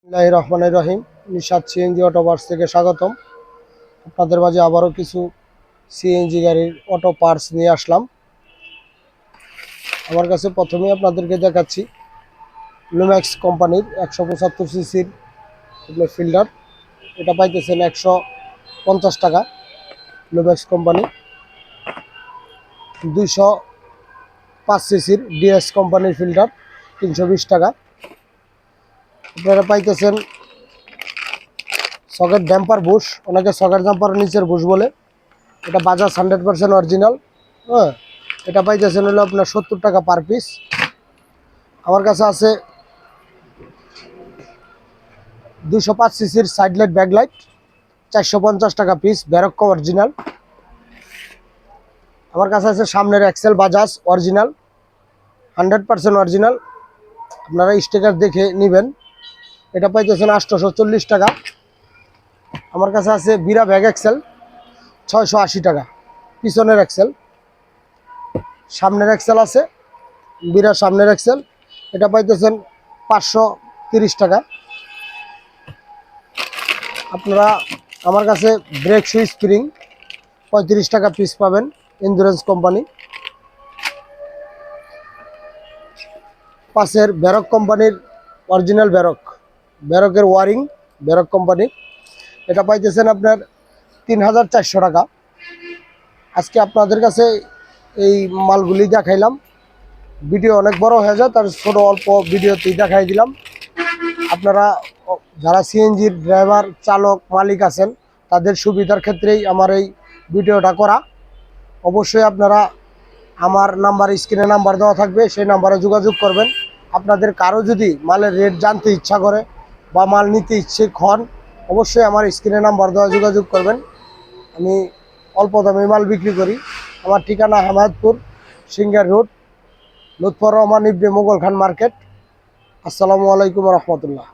বিসমিল্লাহির রহমানির রহিম। Nishad CNG auto parts থেকে স্বাগতম। আপনাদের মাঝে আবারও কিছু সিএনজি গাড়ির অটো পার্টস নিয়ে আসলাম। আমার কাছে প্রথমেই আপনাদেরকে দেখাচ্ছি লুম্যাক্স কোম্পানির 175 সিসির ফিল্টার। এটা পাইতেছেন 150 টাকা। লুম্যাক্স কোম্পানি 205 সিসির ডিএস কোম্পানির ফিল্টার 320 টাকা। আপনারা পাইতেছেন সকেট ড্যাম্পার বুশ, অনেকে সকেট ড্যাম্পার নিচের বুশ বলে। এটা বাজাজ 100% অরিজিনাল। হ্যাঁ, এটা পাইতেছেন হলো আপনার 70 টাকা পার পিস। আমার কাছে আছে 205 সিসির সাইড লাইট ব্যাক লাইট 450 টাকা পিস, ব্যারক্কো অরিজিনাল। আমার কাছে আছে সামনের এক্সেল বাজাজ অরিজিনাল 100% অরিজিনাল, আপনারা স্টিকার দেখে নেবেন। এটা পাইতেছেন 840 টাকা। আমার কাছে আছে বিরা ব্যাগ এক্সেল 680 টাকা, পিছনের এক্সেল। সামনের এক্সেল আছে বিরা সামনের এক্সেল, এটা পাইতেছেন 530 টাকা। আপনারা আমার কাছে ব্রেক শু স্প্রিং 35 টাকা পিস পাবেন, এন্ডুরেন্স কোম্পানি। পাশের ব্যারক কোম্পানির অরিজিনাল ব্যারকের ওয়ারিং, ব্যারক কোম্পানি। এটা পাইতেছেন আপনার 3400 টাকা। আজকে আপনাদের কাছে এই মালগুলি দেখাইলাম। ভিডিও অনেক বড় হয়ে যায়, তার ছোট অল্প ভিডিওতেই দেখাই দিলাম। আপনারা যারা সিএনজির ড্রাইভার চালক মালিক আছেন তাদের সুবিধার ক্ষেত্রেই আমার এই ভিডিওটা করা। অবশ্যই আপনারা আমার নাম্বার, স্ক্রিনে নাম্বার দেওয়া থাকবে, সেই নাম্বারে যোগাযোগ করবেন। আপনাদের কারো যদি মালের রেট জানতে ইচ্ছা করে বা মাল নিতে ইচ্ছুক হন, অবশ্যই আমার স্ক্রিনে নাম্বার দেওয়া যোগাযোগ করবেন। আমি অল্প দামে মাল বিক্রি করি। আমার ঠিকানা হামায়তপুর সিঙ্গার রোড, লুৎফর রহমান ইবনে মোগল খান মার্কেট। আসসালামু আলাইকুম রহমতুল্লাহ।